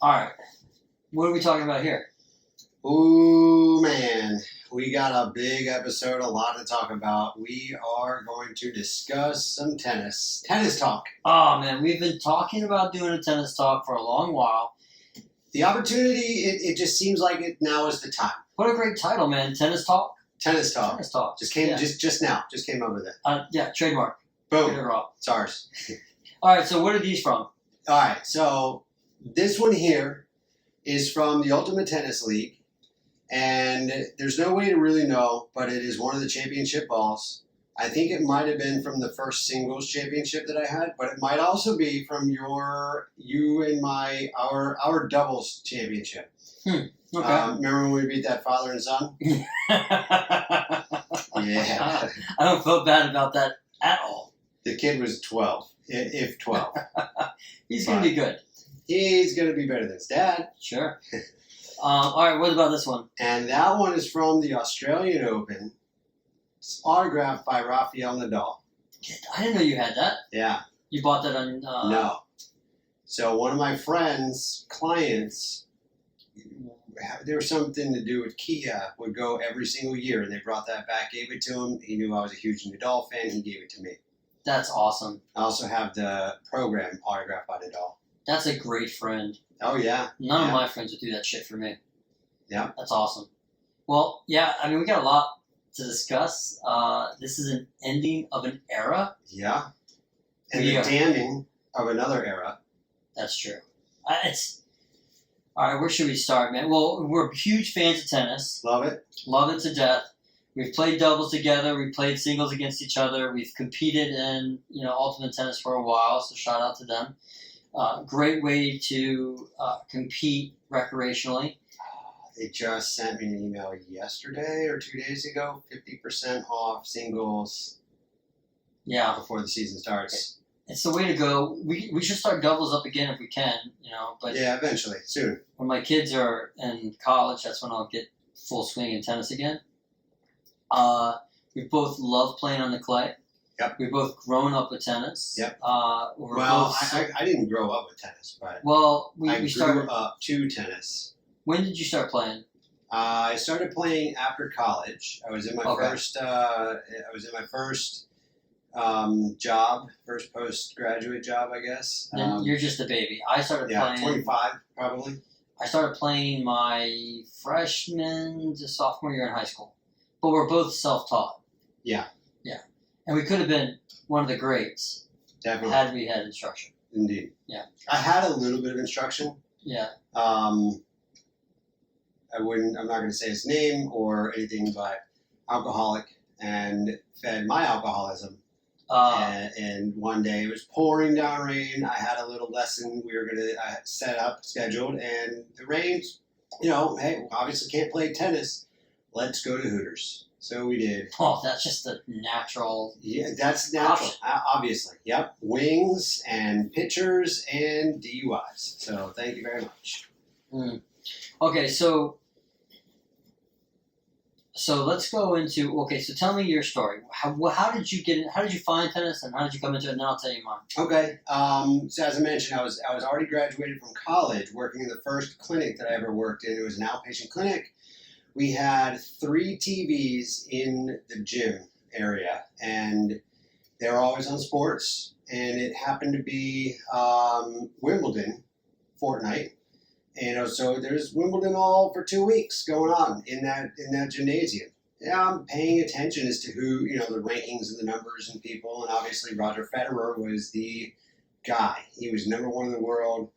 All right. What are we talking about here? Ooh, man. We got a big episode, a lot to talk about. We are going to discuss some tennis. Tennis talk. Oh, man. We've been talking about doing a tennis talk for a long while. The opportunity, it just seems like it now is the time. What a great title, man. Tennis talk? Tennis talk. Tennis talk. Just came Yeah. just now. Just came up with it. Yeah, trademark. Boom. Get it raw. It's ours. All right, so what are these from? All right, so this one here is from the Ultimate Tennis League, and there's no way to really know, but it is one of the championship balls. I think it might have been from the first singles championship that I had, but it might also be from our doubles championship. Okay. Remember when we beat that father and son? Yeah. I don't feel bad about that at all. The kid was 12, if 12. He's going to be good. He's going to be better than his dad. Sure. All right, what about this one? And that one is from the Australian Open. It's autographed by Rafael Nadal. I didn't know you had that. Yeah. You bought that on... No. So one of my friends' clients, there was something to do with Kia, would go every single year, and they brought that back, gave it to him. He knew I was a huge Nadal fan. He gave it to me. That's awesome. I also have the program autographed by Nadal. That's a great friend. Oh, yeah. None of my friends would do that shit for me. Yeah. That's awesome. Well, yeah, I mean, we got a lot to discuss. This is an ending of an era. Yeah. And the damning of another era. That's true. All right, where should we start, man? Well, we're huge fans of tennis. Love it. Love it to death. We've played doubles together. We've played singles against each other. We've competed in, ultimate tennis for a while, so shout out to them. Great way to compete recreationally. They just sent me an email yesterday or 2 days ago, 50% off singles. Yeah. Before the season starts. It's the way to go. We should start doubles up again if we can, But yeah, eventually, soon. When my kids are in college, that's when I'll get full swing in tennis again. We both love playing on the clay. Yep. We've both grown up with tennis. Yep. I didn't grow up with tennis, but we grew started up to tennis. When did you start playing? I started playing after college. I was in my first. I was in my first job, first postgraduate job, I guess. Then you're just a baby. I started playing. 25 probably. I started playing my freshman to sophomore year in high school, but we're both self-taught. Yeah. Yeah, and we could have been one of the greats. Definitely. Had we had instruction. Indeed. Yeah. I had a little bit of instruction. Yeah. I'm not going to say his name or anything, but alcoholic, and fed my alcoholism. And one day it was pouring down rain. I had a little lesson we were going to set up, scheduled, and the rain's, hey, obviously can't play tennis. Let's go to Hooters. So we did. Oh, that's just a natural. Yeah, that's natural, obviously. Yep. Wings and pitchers and DUIs. So thank you very much. Okay, so let's go into. Okay, so tell me your story. How did you get in? How did you find tennis, and how did you come into it? And then I'll tell you mine. Okay. So as I mentioned, I was already graduated from college, working in the first clinic that I ever worked in. It was an outpatient clinic. We had 3 TVs in the gym area, and they were always on sports. And it happened to be Wimbledon fortnight. And so there's Wimbledon all for 2 weeks going on in that gymnasium. Yeah, I'm paying attention as to who, the rankings and the numbers and people. And obviously Roger Federer was the guy. He was number 1 in the world,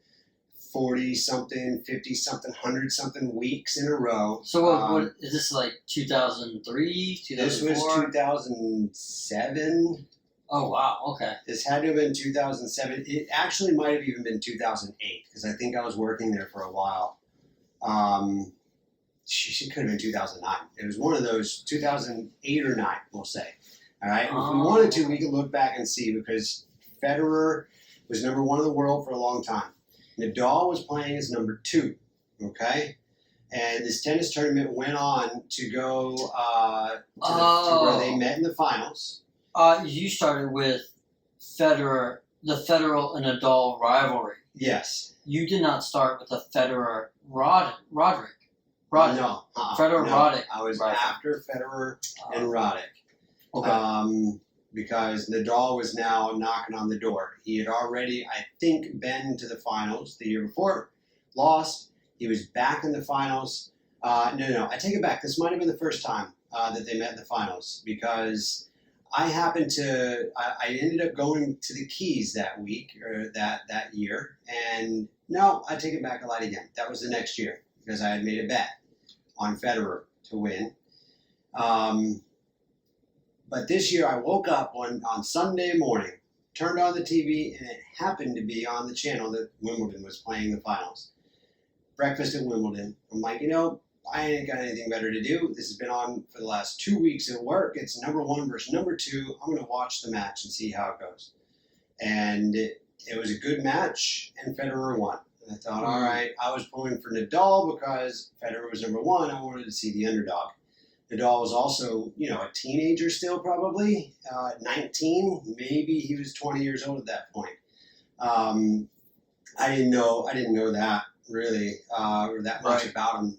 40-something, 50-something, 100-something weeks in a row. So what is this, like 2003, 2004? This was 2007. Oh, wow, okay. This had to have been 2007. It actually might have even been 2008, because I think I was working there for a while. She could have been 2009. It was one of those 2008 or 9, we'll say. All right? If we wanted to, we could look back and see, because Federer was number 1 in the world for a long time. Nadal was playing as number 2, okay? And this tennis tournament went on to go to where they met in the finals. You started with Federer, the Federer and Nadal rivalry. Yes. You did not start with a Federer Roderick. No. Federer no. Roddick. I was Right. after Federer and Roddick. Okay. Because Nadal was now knocking on the door. He had already, I think, been to the finals the year before, lost. He was back in the finals. No, I take it back. This might have been the first time that they met in the finals because I happened to, I ended up going to the Keys that week or that year. And no, I take it back a lot again. That was the next year because I had made a bet on Federer to win. But this year I woke up on Sunday morning, turned on the TV, and it happened to be on the channel that Wimbledon was playing the finals. Breakfast at Wimbledon. I'm like, I ain't got anything better to do. This has been on for the last 2 weeks at work. It's number one versus number two. I'm going to watch the match and see how it goes. And it was a good match, and Federer won. And I thought, all right, I was pulling for Nadal because Federer was number one. I wanted to see the underdog. Nadal was also, a teenager still, probably 19. Maybe he was 20 years old at that point. I didn't know that really, or that much about him.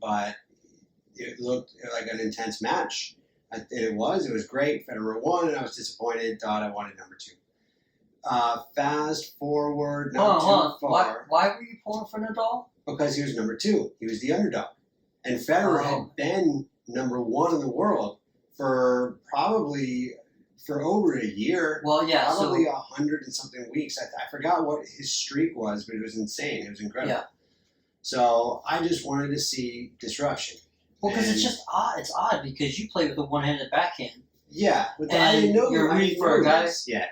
But it looked like an intense match. It was great. Federer won, and I was disappointed. Thought I wanted number two. Fast forward, not too far. Why were you pulling for Nadal? Because he was number two. He was the underdog, and Federer had been number one in the world for over a year. Well, yeah, probably 100 and something weeks. I forgot what his streak was, but it was insane. It was incredible. Yeah. So I just wanted to see disruption. Well, because it's just odd. It's odd because you play with a one-handed backhand. Yeah, but and I didn't know you're rooting for a guy. Yeah,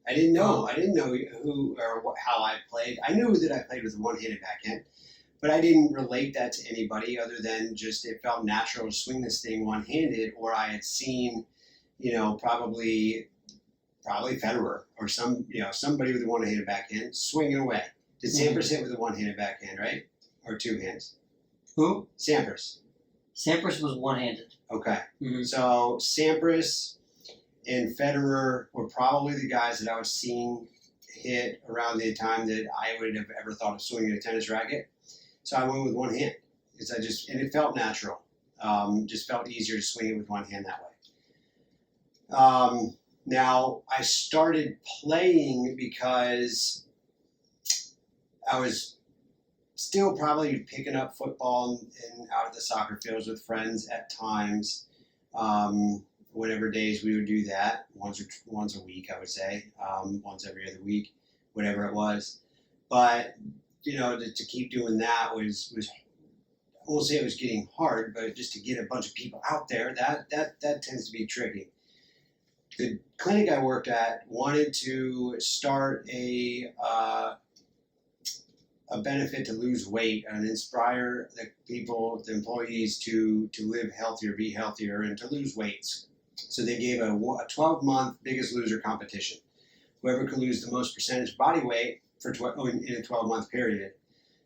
I didn't know. I didn't know who or how I played. I knew that I played with a one-handed backhand. But I didn't relate that to anybody other than just it felt natural to swing this thing one-handed, or I had seen, probably Federer or somebody with a one-handed backhand swinging away. Did Sampras hit with a one-handed backhand, right? Or two hands? Who? Sampras. Sampras was one-handed. Okay. Mm-hmm. So Sampras and Federer were probably the guys that I was seeing hit around the time that I would have ever thought of swinging a tennis racket. So I went with one hand because and it felt natural. Just felt easier to swing it with one hand that way. Now I started playing because I was still probably picking up football and out of the soccer fields with friends at times. Whatever days we would do that, once a week, I would say, once every other week, whatever it was. But to keep doing that was I won't say it was getting hard, but just to get a bunch of people out there, that tends to be tricky. The clinic I worked at wanted to start a benefit to lose weight and inspire the employees to live healthier, be healthier, and to lose weights. So they gave a 12-month Biggest Loser competition. Whoever could lose the most percentage body weight in a 12-month period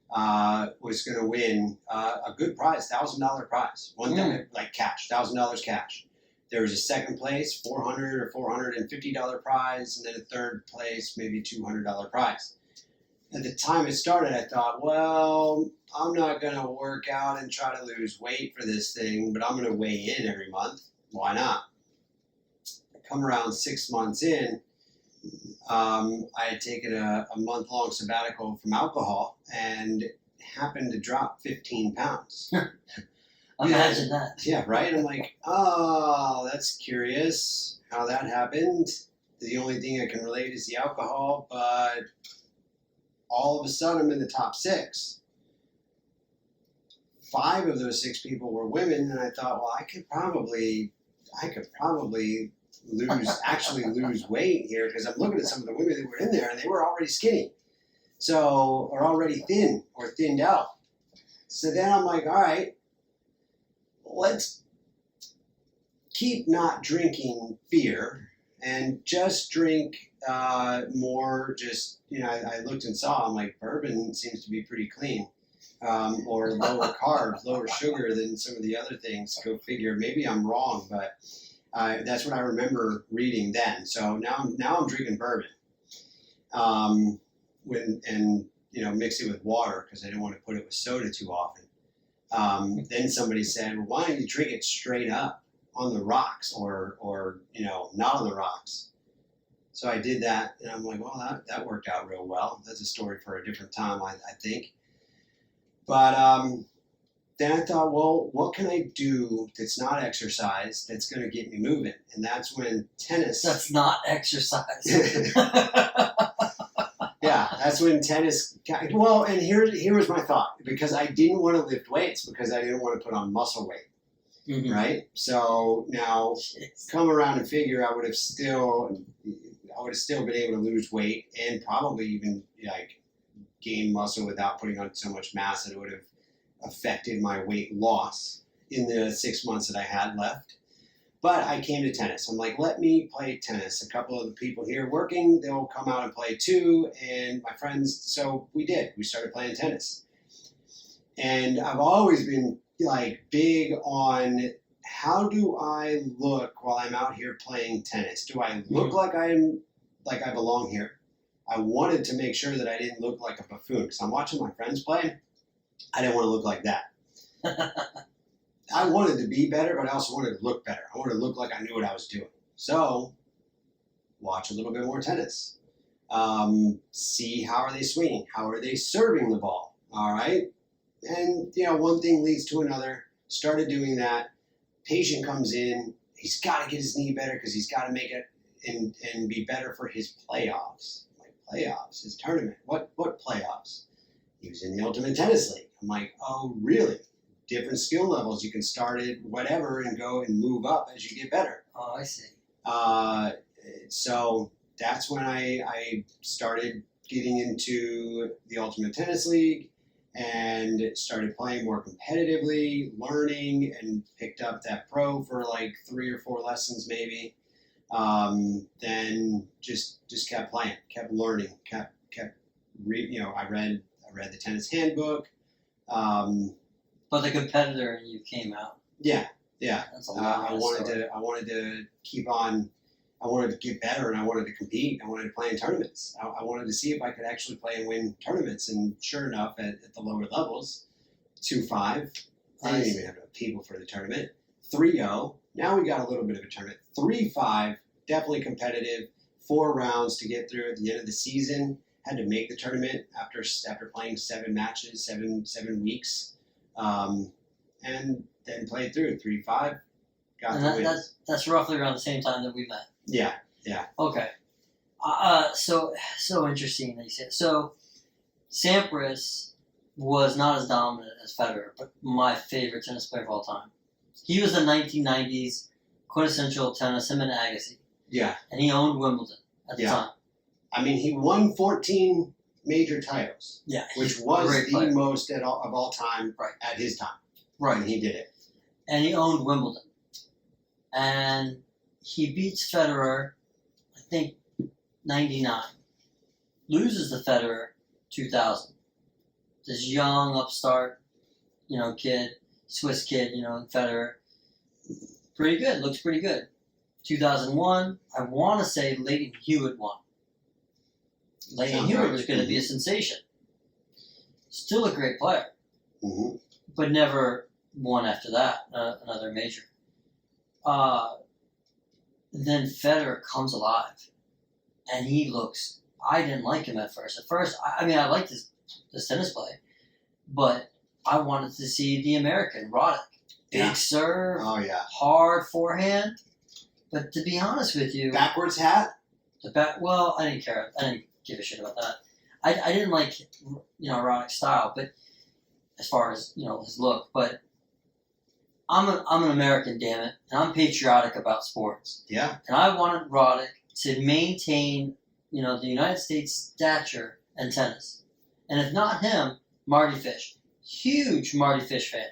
was going to win a good prize, $1,000 prize, like cash, $1,000 cash. There was a second place, $400 or $450 prize, and then a third place, maybe $200 prize. At the time it started, I thought, well, I'm not going to work out and try to lose weight for this thing, but I'm going to weigh in every month. Why not? I come around 6 months in. I had taken a month-long sabbatical from alcohol and happened to drop 15 pounds. Imagine that. Yeah, right? I'm like, oh, that's curious how that happened. The only thing I can relate is the alcohol, but all of a sudden I'm in the top 6. 5 of those 6 people were women, and I thought, well, I could probably lose weight here because I'm looking at some of the women that were in there and they were already skinny. Or already thin or thinned out. So then I'm like, all right, let's keep not drinking beer and just drink more. I looked and saw, I'm like, bourbon seems to be pretty clean. Or lower carbs, lower sugar than some of the other things. Go figure. Maybe I'm wrong, but that's what I remember reading then. So now I'm drinking bourbon. mix it with water because I didn't want to put it with soda too often. Then somebody said, well, why don't you drink it straight up on the rocks or not on the rocks? So I did that, and I'm like, well, that worked out real well. That's a story for a different time, I think. But then I thought, well, what can I do that's not exercise that's going to get me moving? And that's when tennis. That's not exercise. Yeah, that's when tennis. Well, and here was my thought, because I didn't want to lift weights because I didn't want to put on muscle weight, Mm-hmm. right? So now, come around and figure, I would have still been able to lose weight and probably even like gain muscle without putting on so much mass that it would have affected my weight loss in the 6 months that I had left. But I came to tennis. I'm like, let me play tennis. A couple of the people here working, they'll come out and play too, and my friends. So we did. We started playing tennis. And I've always been like big on, how do I look while I'm out here playing tennis? Do I look like I belong here? I wanted to make sure that I didn't look like a buffoon, because I'm watching my friends play. I didn't want to look like that. I wanted to be better, but I also wanted to look better. I wanted to look like I knew what I was doing. So, watch a little bit more tennis. See, how are they swinging? How are they serving the ball? All right? And, one thing leads to another. Started doing that. Patient comes in. He's got to get his knee better because he's got to make it and be better for his playoffs. Like, playoffs? His tournament? What playoffs? He was in the Ultimate Tennis League. I'm like, oh, really? Different skill levels. You can start at whatever and go and move up as you get better. Oh, I see. So that's when I started getting into the Ultimate Tennis League and started playing more competitively, learning, and picked up that pro for like 3 or 4 lessons maybe. Then just kept playing, kept learning, kept reading. I read the tennis handbook. But the competitor in you came out. Yeah. That's a lot. I wanted to keep on. I wanted to get better, and I wanted to compete. I wanted to play in tournaments. I wanted to see if I could actually play and win tournaments. And sure enough, at the lower levels, 2-5. I didn't even have enough people for the tournament. 3-0. Now we got a little bit of a tournament. 3-5. Definitely competitive. 4 rounds to get through at the end of the season. Had to make the tournament after playing 7 matches, 7 weeks. And then played through 3-5. Got the win. That's roughly around the same time that we met. Yeah. Okay. So interesting that you say it. So Sampras was not as dominant as Federer, but my favorite tennis player of all time. He was the 1990s quintessential tennis, him and Agassi. Yeah. And he owned Wimbledon at the time. I mean, he won 14 major titles. Yeah. Which was the most of all time at his time. Right. And he did it. And he owned Wimbledon. And he beats Federer, I think, 99. Loses to Federer, 2000. This young, upstart, kid, Swiss kid, Federer. Pretty good, looks pretty good. 2001, I want to say Leighton Hewitt won. Leighton Hewitt was going to be a sensation. Still a great player. Mm-hmm. But never won after that, another major. Then Federer comes alive, and he looks. I didn't like him at first. At first, I liked his tennis play, but I wanted to see the American Roddick. Big serve, hard forehand. But to be honest with you, backwards hat. Well, I didn't care. I didn't give a shit about that. I didn't like Roddick's style, but as far as his look, but. I'm an American, damn it, and I'm patriotic about sports. Yeah. And I wanted Roddick to maintain, the United States stature in tennis. And if not him, Marty Fish. Huge Marty Fish fan.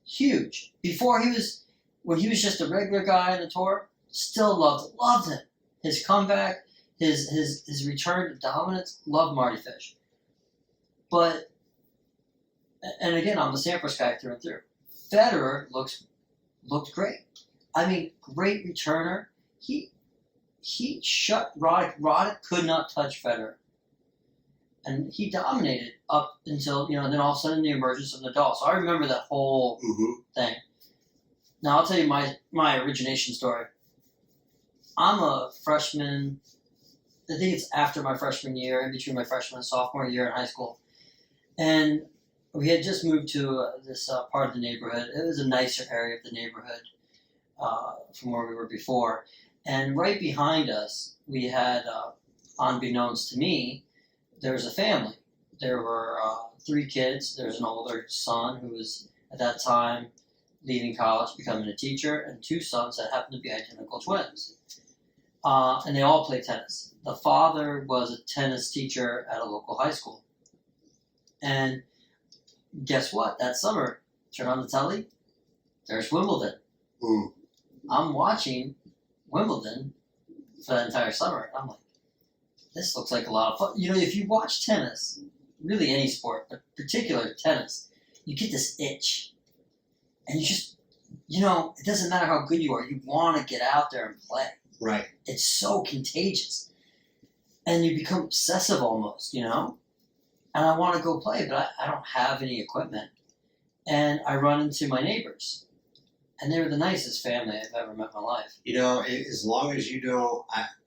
Huge. When he was just a regular guy on the tour, still loved him. His comeback, his return to dominance, loved Marty Fish. But, and again, I'm a Sampras guy through and through. Federer looked great. Great returner. He shut Roddick. Roddick could not touch Federer. And he dominated up until, and then all of a sudden the emergence of Nadal. So I remember that whole thing. Now I'll tell you my origination story. I'm a freshman. I think it's after my freshman year, in between my freshman and sophomore year in high school. And we had just moved to this part of the neighborhood. It was a nicer area of the neighborhood from where we were before. And right behind us, we had, unbeknownst to me, there was a family. There were 3 kids. There was an older son who was, at that time, leaving college, becoming a teacher, and 2 sons that happened to be identical twins. And they all played tennis. The father was a tennis teacher at a local high school. And guess what? That summer, turn on the telly, there's Wimbledon. I'm watching Wimbledon for that entire summer. I'm like, this looks like a lot of fun. If you watch tennis, really any sport, but particular tennis, you get this itch. And you just, it doesn't matter how good you are, you want to get out there and play. Right. It's so contagious. And you become obsessive almost, And I want to go play, but I don't have any equipment. And I run into my neighbors. And they were the nicest family I've ever met in my life. As long as you don't,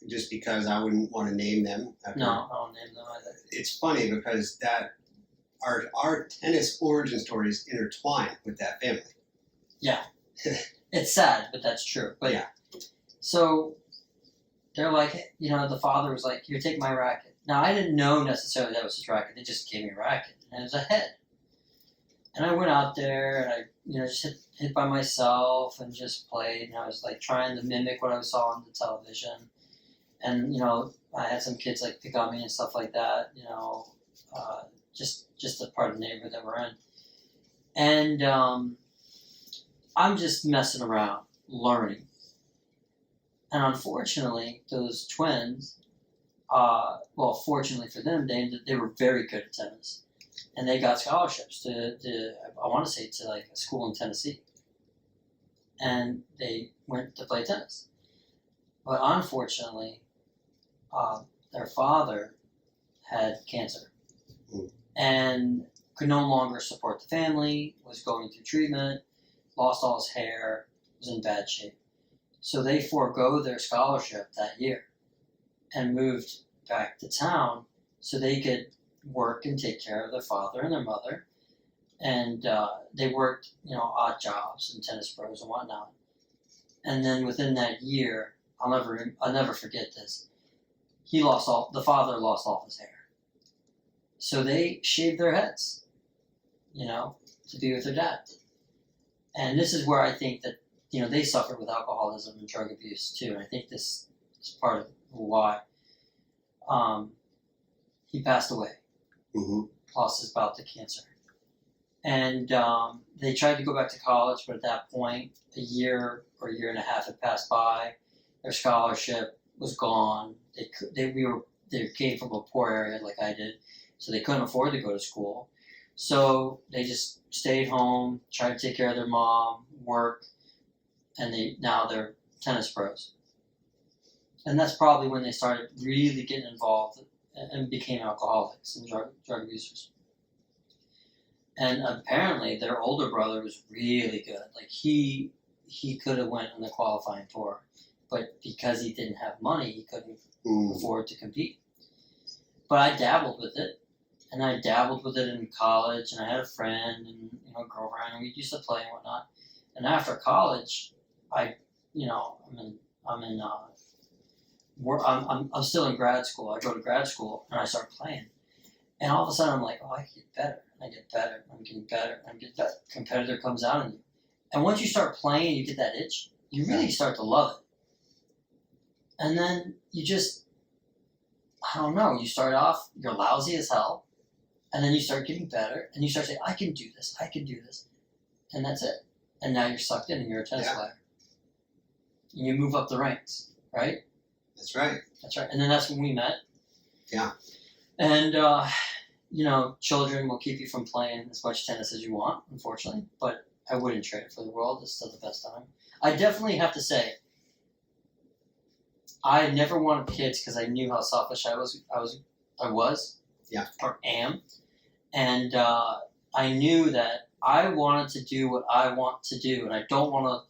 just because I wouldn't want to name them. No, I don't name them either. It's funny because our tennis origin stories intertwine with that family. Yeah. It's sad, but that's true. But yeah. So they're like, the father was like, here, take my racket. Now, I didn't know necessarily that was his racket. They just gave me a racket. And it was a head. And I went out there and I, just hit by myself and just played. And I was like trying to mimic what I saw on the television. And, I had some kids like pick on me and stuff like that, just a part of the neighborhood that we're in. And I'm just messing around, learning. And unfortunately, those twins, fortunately for them, they were very good at tennis. And they got scholarships to I want to say, to like a school in Tennessee. And they went to play tennis. But unfortunately, their father had cancer. And could no longer support the family, was going through treatment, lost all his hair, was in bad shape. So they forego their scholarship that year and moved back to town so they could work and take care of their father and their mother. And they worked, odd jobs and tennis pros and whatnot. And then within that year, I'll never forget this. The father lost all his hair. So they shaved their heads, to be with their dad. And this is where I think that, they suffered with alcoholism and drug abuse too. And I think this is part of why he passed away. Lost his bout to cancer. And they tried to go back to college, but at that point, a year or a year and a half had passed by. Their scholarship was gone. They came from a poor area like I did, so they couldn't afford to go to school. So they just stayed home, tried to take care of their mom, work, and now they're tennis pros. And that's probably when they started really getting involved and became alcoholics and drug abusers. And apparently their older brother was really good. Like he could have went on the qualifying tour, but because he didn't have money, he couldn't afford to compete. But I dabbled with it, and I dabbled with it in college, and I had a friend and girlfriend, and we used to play and whatnot. And after college, I'm still in grad school. I go to grad school and I start playing, and all of a sudden I'm like, I can get better. I get better. I'm getting better. I'm getting better. Competitor comes out in you, and once you start playing, you get that itch. You really start to love it, and then you just, I don't know. You start off, you're lousy as hell, and then you start getting better, and you start saying, I can do this. I can do this, and that's it. And now you're sucked in, and you're a tennis player. And you move up the ranks, right? That's right. That's right. And then that's when we met. Yeah. And, children will keep you from playing as much tennis as you want, unfortunately. But I wouldn't trade it for the world. It's still the best time. I definitely have to say, I never wanted kids because I knew how selfish I was. Yeah. Or am. And I knew that I wanted to do what I want to do, and I don't want to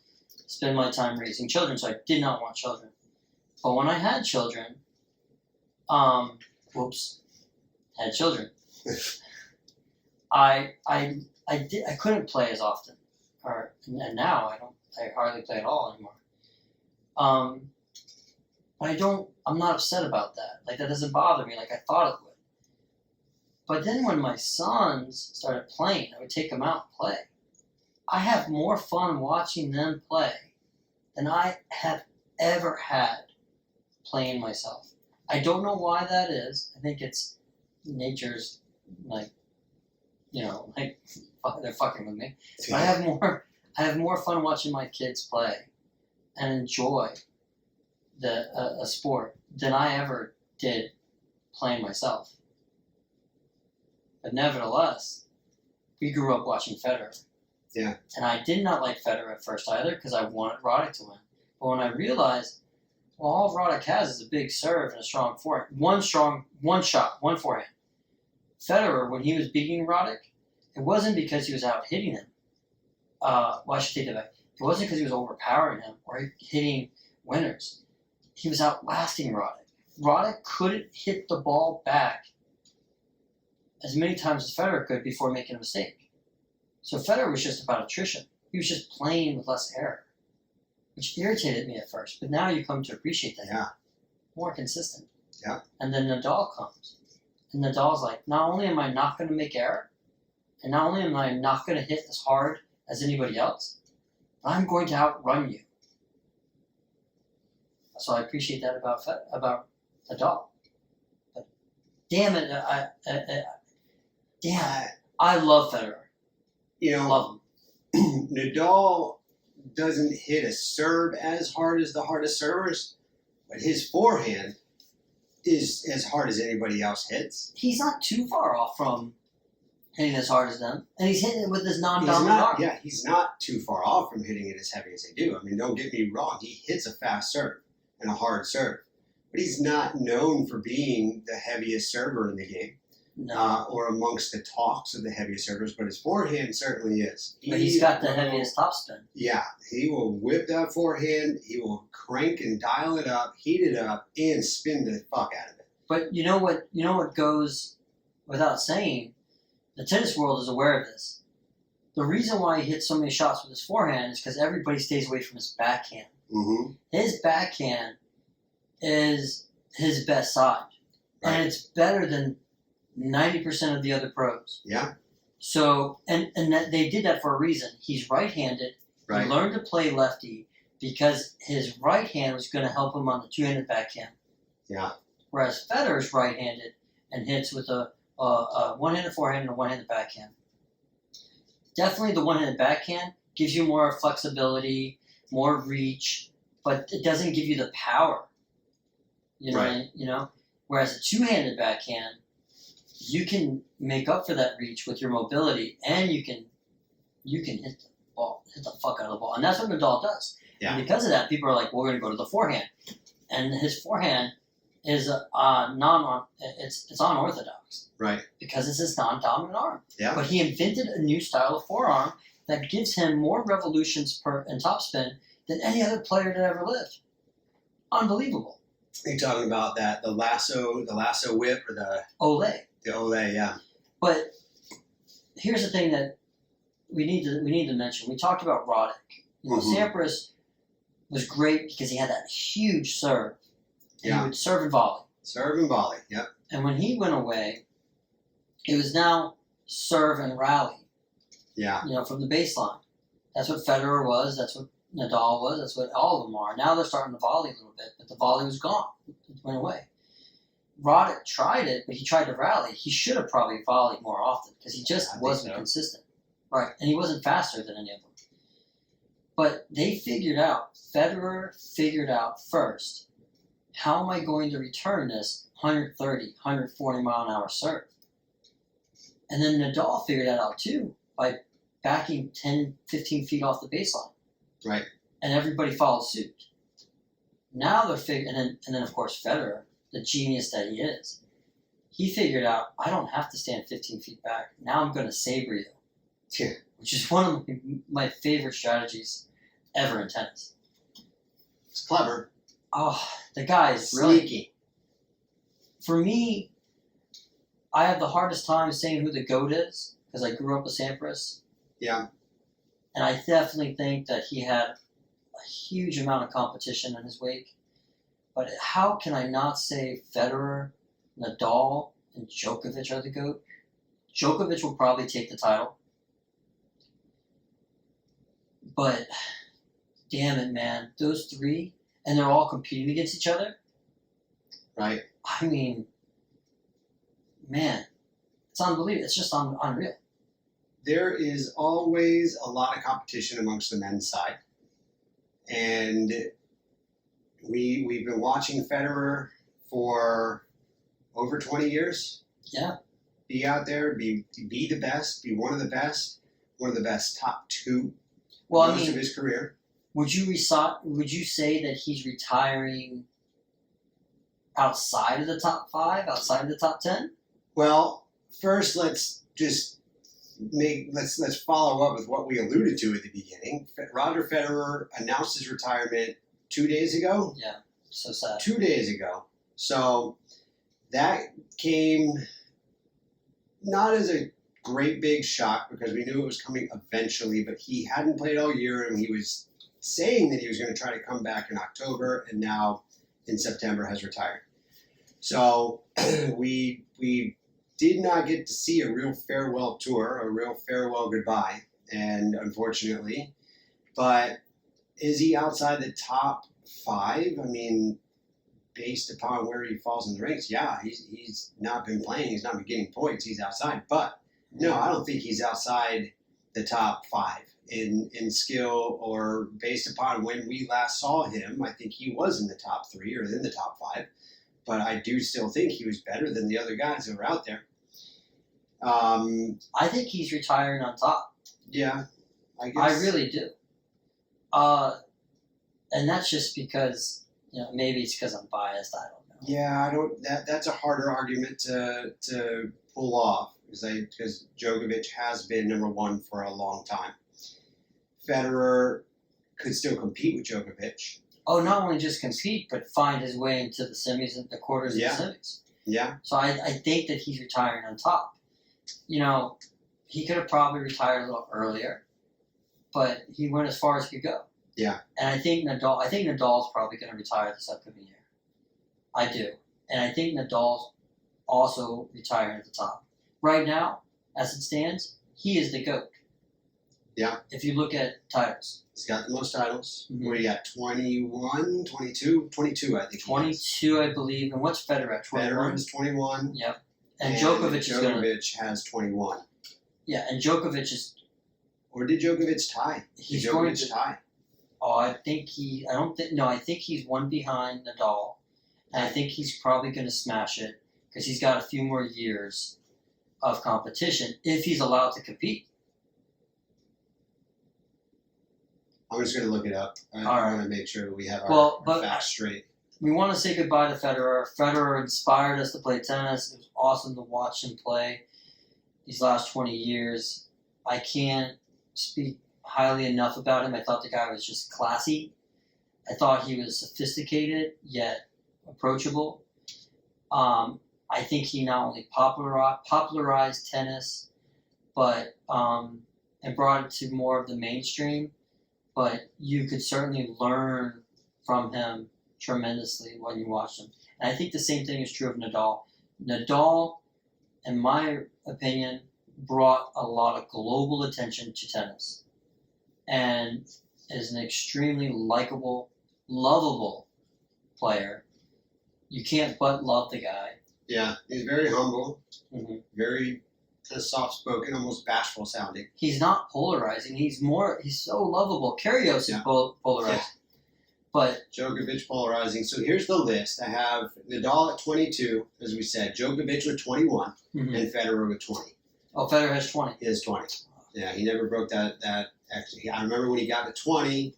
spend my time raising children, so I did not want children. But when I had children, had children. I couldn't play as often, and now I hardly play at all anymore. But I'm not upset about that. Like, that doesn't bother me like I thought it would. But then when my sons started playing, I would take them out and play. I have more fun watching them play than I have ever had playing myself. I don't know why that is. I think it's nature's, like, they're fucking with me. But I have more fun watching my kids play and enjoy a sport than I ever did playing myself. But nevertheless, we grew up watching Federer. Yeah. And I did not like Federer at first either because I wanted Roddick to win. But when I realized, well, all Roddick has is a big serve and a strong forehand. One shot, one forehand. Federer, when he was beating Roddick, it wasn't because he was out hitting him. I should take that back. It wasn't because he was overpowering him or hitting winners. He was outlasting Roddick. Roddick couldn't hit the ball back as many times as Federer could before making a mistake. So Federer was just about attrition. He was just playing with less error, which irritated me at first. But now you come to appreciate that. Yeah. More consistent. Yeah. And then Nadal comes. And Nadal's like, not only am I not going to make error, and not only am I not going to hit as hard as anybody else, but I'm going to outrun you. So I appreciate that about Nadal. But damn it, I love Federer. Love him. Nadal doesn't hit a serve as hard as the hardest servers, but his forehand is as hard as anybody else hits. He's not too far off from hitting as hard as them, and he's hitting it with his non-dominant arm. Yeah, he's not too far off from hitting it as heavy as they do. I mean, don't get me wrong, he hits a fast serve and a hard serve, but he's not known for being the heaviest server in the game. No. Or amongst the talks of the heaviest servers, but his forehand certainly is. But he's got the heaviest topspin. Yeah, he will whip that forehand, he will crank and dial it up, heat it up, and spin the fuck out of it. But you know what goes without saying? The tennis world is aware of this. The reason why he hits so many shots with his forehand is because everybody stays away from his backhand. Mm-hmm. His backhand is his best side. Right. And it's better than 90% of the other pros. Yeah. So, and that they did that for a reason. He's right-handed. Right. He learned to play lefty because his right hand was going to help him on the two-handed backhand. Yeah. Whereas Federer's right-handed and hits with a one-handed forehand and a one-handed backhand. Definitely the one-handed backhand gives you more flexibility, more reach, but it doesn't give you the power. Right. Whereas a two-handed backhand, you can make up for that reach with your mobility, and you can hit the fuck out of the ball, and that's what Nadal does. Yeah. And because of that, people are like, "Well, we're going to go to the forehand," and his forehand is it's unorthodox, Right. because it's his non-dominant arm. Yeah. But he invented a new style of forearm that gives him more revolutions per and topspin than any other player that ever lived. Unbelievable. You're talking about the lasso whip or the Olay. Olay, yeah. But here's the thing that we need to mention. We talked about Roddick. Sampras was great because he had that huge serve. And he would serve and volley. Serve and volley, yep. And when he went away, it was now serve and rally. Yeah. From the baseline. That's what Federer was. That's what Nadal was. That's what all of them are. Now they're starting to volley a little bit, but the volley was gone. It went away. Roddick tried it, but he tried to rally. He should have probably volleyed more often because he just wasn't consistent. Right. And he wasn't faster than any of them. But Federer figured out first, how am I going to return this 130, 140 mile an hour serve? And then Nadal figured that out too by backing 10, 15 feet off the baseline. Right. And everybody followed suit. Now they're figuring, and then of course Federer, the genius that he is, he figured out I don't have to stand 15 feet back. Now I'm going to saber you, Yeah. which is one of my favorite strategies ever in tennis. It's clever. Oh, the guy is brilliant. Sneaky. For me, I have the hardest time saying who the GOAT is because I grew up with Sampras. Yeah. And I definitely think that he had a huge amount of competition in his wake. But how can I not say Federer, Nadal, and Djokovic are the GOAT? Djokovic will probably take the title. But, damn it, man. Those three, and they're all competing against each other? Right. I mean, man, it's unbelievable. It's just unreal. There is always a lot of competition amongst the men's side. And we've been watching Federer for over 20 years. Yeah. Be out there, be the best, be one of the best top two Well, most of his career. Would you say that he's retiring outside of the top 5, outside of the top 10? Well, first let's follow up with what we alluded to at the beginning. Roger Federer announced his retirement 2 days ago. Yeah, so sad. 2 days ago. So that came not as a great big shock because we knew it was coming eventually, but he hadn't played all year and he was saying that he was going to try to come back in October and now in September has retired. So we did not get to see a real farewell tour, a real farewell goodbye, and unfortunately, but is he outside the top 5? I mean, based upon where he falls in the ranks, yeah, he's not been playing, he's not been getting points, he's outside. But no, I don't think he's outside the top 5 in skill or based upon when we last saw him. I think he was in the top 3 or in the top 5, but I do still think he was better than the other guys that were out there. I think he's retiring on top. Yeah, I guess. I really do. And that's just because, maybe it's because I'm biased. I don't know. Yeah, I don't. That's a harder argument to pull off because Djokovic has been number 1 for a long time. Federer could still compete with Djokovic. Oh, not only just compete, but find his way into the semis and the quarters Yeah. of the semis. Yeah. So I think that he's retiring on top. He could have probably retired a little earlier, but he went as far as he could go. Yeah. And I think Nadal's probably going to retire this upcoming year. I do. And I think Nadal's also retiring at the top. Right now, as it stands, he is the GOAT. Yeah. If you look at titles. He's got the most titles. Mhm. What do you got? 21, 22? 22, I think. 22, I believe. And what's Federer at? 21? Federer is 21. Yep. And Djokovic is going to... Djokovic has 21. Yeah, and Djokovic is... Or did Djokovic tie? He's did Djokovic going to... tie? Oh, I think I think he's one behind Nadal. And I think he's probably going to smash it because he's got a few more years of competition if he's allowed to compete. I'm just going to look it up. I want to make sure we have our facts straight. We want to say goodbye to Federer. Federer inspired us to play tennis. It was awesome to watch him play these last 20 years. I can't speak highly enough about him. I thought the guy was just classy. I thought he was sophisticated, yet approachable. I think he not only popularized tennis, but and brought it to more of the mainstream, but you could certainly learn from him tremendously when you watch him. And I think the same thing is true of Nadal. Nadal, in my opinion, brought a lot of global attention to tennis and is an extremely likable, lovable player. You can't but love the guy. Yeah, he's very humble, Mm-hmm. very kind of soft-spoken, almost bashful sounding. He's not polarizing. He's so lovable. Kyrgios is polarizing. Yeah. But Djokovic polarizing. So here's the list. I have Nadal at 22, as we said, Djokovic with 21, mm-hmm. and Federer with 20. Oh, Federer has 20. He has 20. Yeah, he never broke that. Actually, I remember when he got to 20.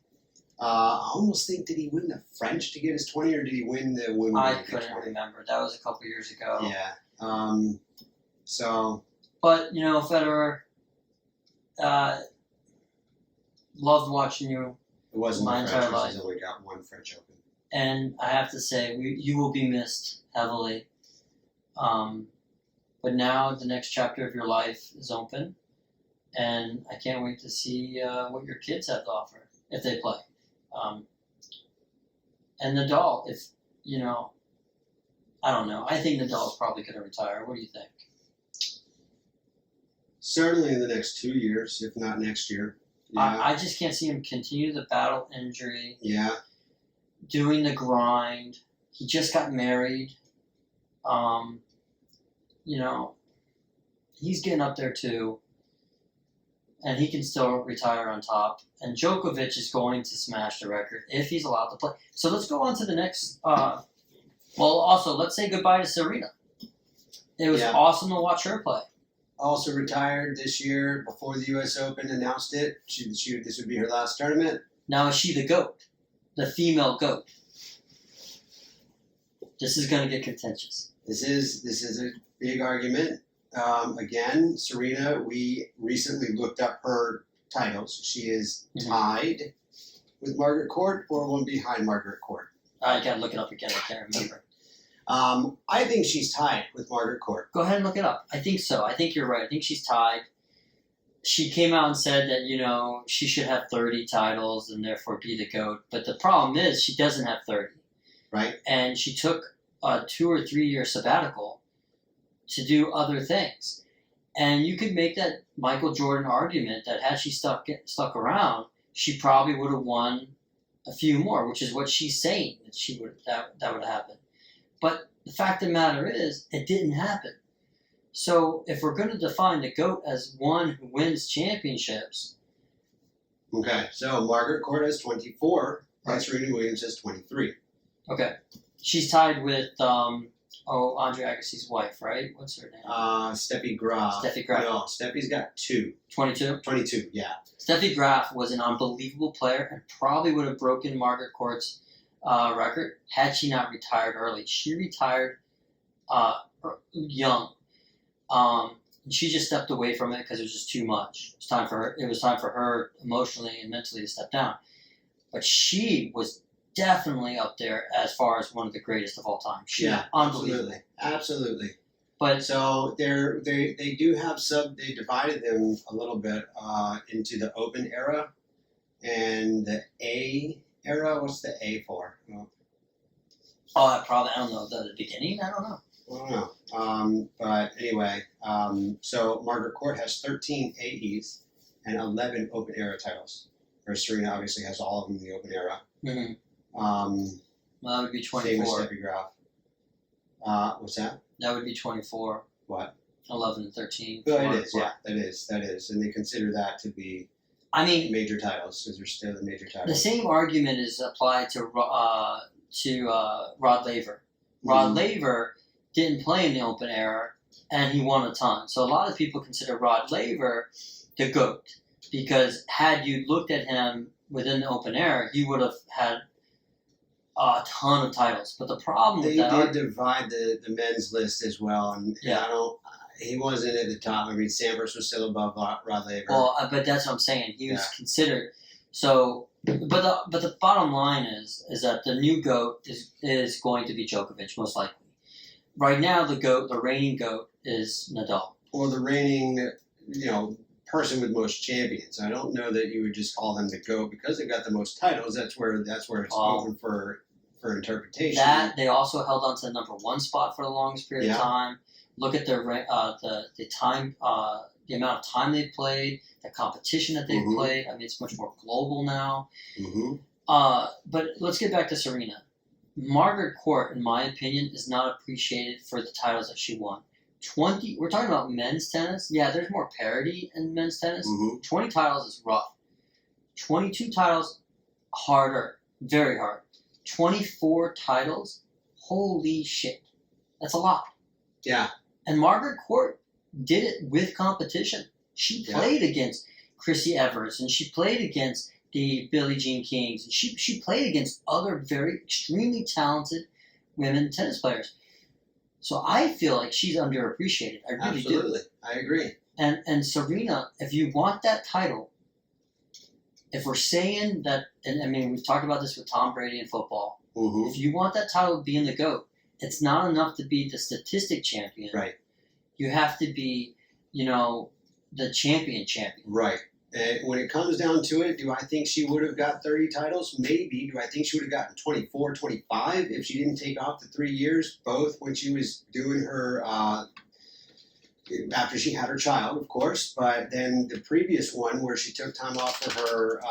I almost think, did he win the French to get his 20, or did he win the women? I couldn't remember. That was a couple years ago. Yeah. So But Federer, loved watching you, it wasn't my the entire French. life. She's only got one French Open. and I have to say, you will be missed heavily. But now the next chapter of your life is open, and I can't wait to see what your kids have to offer if they play. And Nadal, if I don't know. I think Nadal's probably going to retire. What do you think? Certainly in the next 2 years, if not next year. Yeah. I just can't see him continue the battle injury, Yeah. doing the grind. He just got married. He's getting up there too, and he can still retire on top. And Djokovic is going to smash the record if he's allowed to play. So let's go on to the next. Also, let's say goodbye to Serena. It was awesome to watch her play. Also retired this year before the U.S. Open announced it. This would be her last tournament. Now is she the GOAT? The female GOAT? This is going to get contentious. This is a big argument. Again, Serena, we recently looked up her titles. She is tied with Margaret Court or one behind Margaret Court. I got to look it up again. I can't remember. I think she's tied with Margaret Court. Go ahead and look it up. I think so. I think you're right. I think she's tied. She came out and said that, she should have 30 titles and therefore be the GOAT. But the problem is she doesn't have 30. Right. And she took a 2 or 3 year sabbatical to do other things. And you could make that Michael Jordan argument that had she stuck around, she probably would have won a few more, which is what she's saying that would have happened. But the fact of the matter is, it didn't happen. So if we're going to define the GOAT as one who wins championships. Okay, so Margaret Court has 24, and Right. Serena Williams has 23. Okay. She's tied with Andre Agassi's wife, right? What's her name? Steffi Graf. Steffi Graf. No, Steffi's got 2. 22? 22, yeah. Steffi Graf was an unbelievable player and probably would have broken Margaret Court's record had she not retired early. She retired young. And she just stepped away from it because it was just too much. It was time for her emotionally and mentally to step down. But she was definitely up there as far as one of the greatest of all time. She was unbelievable. Absolutely. But So they do have they divided them a little bit into the Open era and the A era. What's the A for? I don't know. The beginning? I don't know. I don't know. But anyway, so Margaret Court has 13 AEs and 11 Open era titles. Whereas Serena obviously has all of them in the Open era. Mm-hmm. Well, that would be same as 24. Steffi Graf. What's that? That would be 24. What? 11 and 13. Well, it is, yeah. That is. And they consider that to be major titles, because they're still the major titles. The same argument is applied to Rod Laver. Rod Laver didn't play in the Open era, and he won a ton. So a lot of people consider Rod Laver the GOAT, because had you looked at him within the Open era, he would have had a ton of titles. But the problem They with that... did divide the men's list as well, and he wasn't at the top. I mean, Sampras was still above Rod Laver. Well, but that's what I'm saying. He was considered. So, but the bottom line is that the new GOAT is going to be Djokovic, most likely. Right now, the reigning GOAT is Nadal. Or the reigning, person with most champions. I don't know that you would just call them the GOAT because they've got the most titles. That's where it's open for interpretation. That they also held on to the number 1 spot for the longest period of time. Look at their the time, the amount of time they've played, the competition that they've played. I mean, it's much more global now. Mm-hmm. But let's get back to Serena. Margaret Court, in my opinion, is not appreciated for the titles that she won. We're talking about men's tennis. Yeah, there's more parity in men's tennis. 20 titles is rough. 22 titles, harder. Very hard. 24 titles, holy shit. That's a lot. Yeah. And Margaret Court did it with competition. She played against Chrissy Everts, and she played against the Billie Jean Kings, and she played against other very extremely talented women tennis players. So I feel like she's underappreciated. I really do. Absolutely, I agree. And Serena, if you want that title, if we're saying that, and I mean, we've talked about this with Tom Brady in football. Mm-hmm. If you want that title of being the GOAT, it's not enough to be the statistic champion. Right. You have to be, the champion. Right. When it comes down to it, do I think she would have got 30 titles? Maybe. Do I think she would have gotten 24, 25 if she didn't take off the 3 years, both when she was doing her after she had her child, of course, but then the previous one where she took time off for her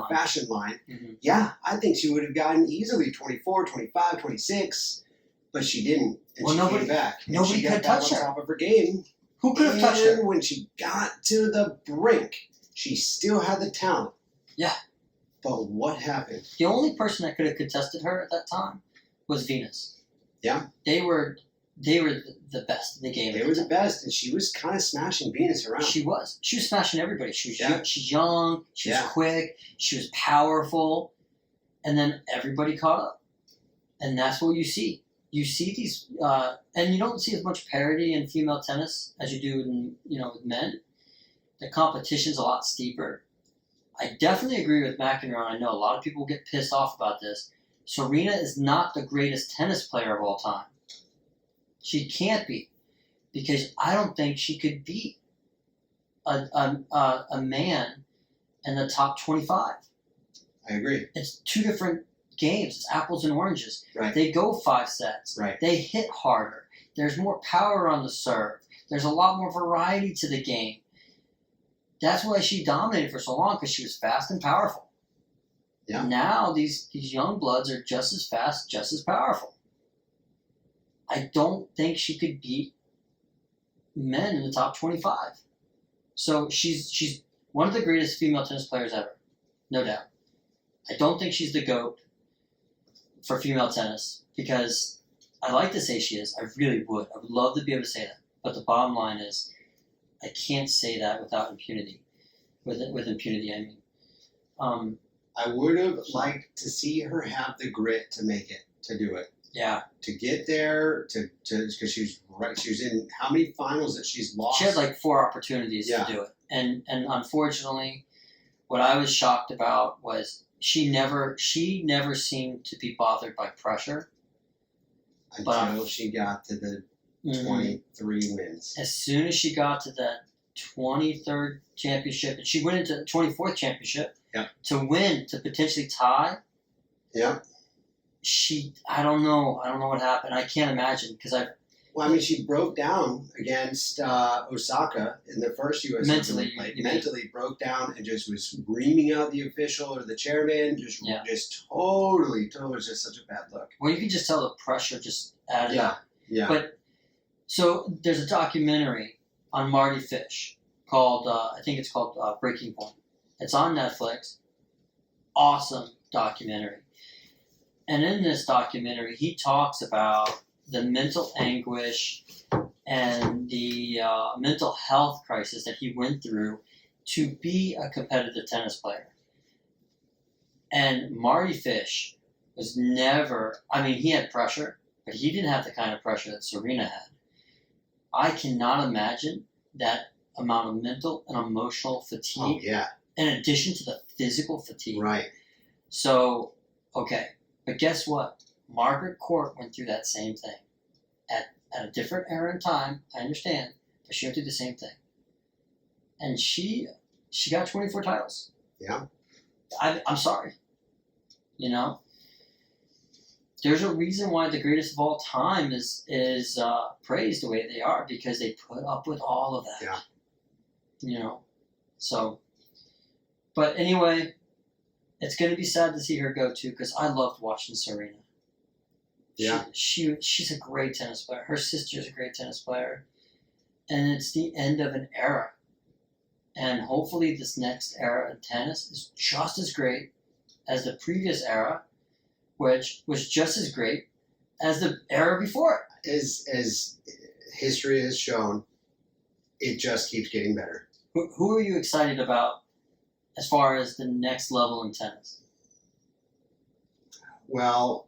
fashion line. Mm-hmm. Yeah, I think she would have gotten easily 24, 25, 26, but she didn't. And she came back. Nobody could touch her. On top of her game. Who could have touched her? When she got to the brink, she still had the talent. Yeah. But what happened? The only person that could have contested her at that time was Venus. Yeah. They were the best in the game. They were the best, and she was kind of smashing Venus around. She was smashing everybody. She's young, she was Yeah. quick, she was powerful, and then everybody caught up. And that's what you see. You see these, and you don't see as much parity in female tennis as you do in, with men. The competition's a lot steeper. I definitely agree with McEnroe. I know a lot of people get pissed off about this. Serena is not the greatest tennis player of all time. She can't be, because I don't think she could beat a man in the top 25. I agree. It's two different games. It's apples and oranges. Right. They go 5 sets. Right. They hit harder. There's more power on the serve. There's a lot more variety to the game. That's why she dominated for so long, because she was fast and powerful. Yeah. Now these young bloods are just as fast, just as powerful. I don't think she could beat men in the top 25. So she's one of the greatest female tennis players ever, no doubt. I don't think she's the GOAT for female tennis, because I like to say she is. I really would. I would love to be able to say that. But the bottom line is, I can't say that without impunity. With impunity, I mean. I would have liked to see her have the grit to make it, to do it. Yeah. To get there, because she was in how many finals that she's lost? She had like 4 opportunities to do it. And unfortunately, what I was shocked about was she never seemed to be bothered by pressure. Until she got to the 23 wins. As soon as she got to that 23rd championship, and she went into the 24th championship to win, to potentially tie. Yeah. I don't know what happened. I can't imagine, because she broke down against Osaka in the first U.S. Mentally, Open. Mentally broke down and just was screaming out the official or the chairman. Just totally, it was just such a bad look. Well, you can just tell the pressure just added up. Yeah. But so there's a documentary on Marty Fish called I think it's called Breaking Point. It's on Netflix. Awesome documentary. And in this documentary, he talks about the mental anguish and the mental health crisis that he went through to be a competitive tennis player. And Marty Fish was never, he had pressure, but he didn't have the kind of pressure that Serena had. I cannot imagine that amount of mental and emotional fatigue. Oh, yeah. In addition to the physical fatigue. Right. So, okay. But guess what? Margaret Court went through that same thing. At a different era in time, I understand, but she went through the same thing. And she got 24 titles. Yeah. I'm sorry. There's a reason why the greatest of all time is praised the way they are, because they put up with all of that. Yeah. So, but anyway, it's going to be sad to see her go too, because I loved watching Serena. Yeah. She's a great tennis player. Her sister's a great tennis player. And it's the end of an era. And hopefully this next era in tennis is just as great as the previous era, which was just as great as the era before it. As history has shown, it just keeps getting better. Who are you excited about as far as the next level in tennis? Well,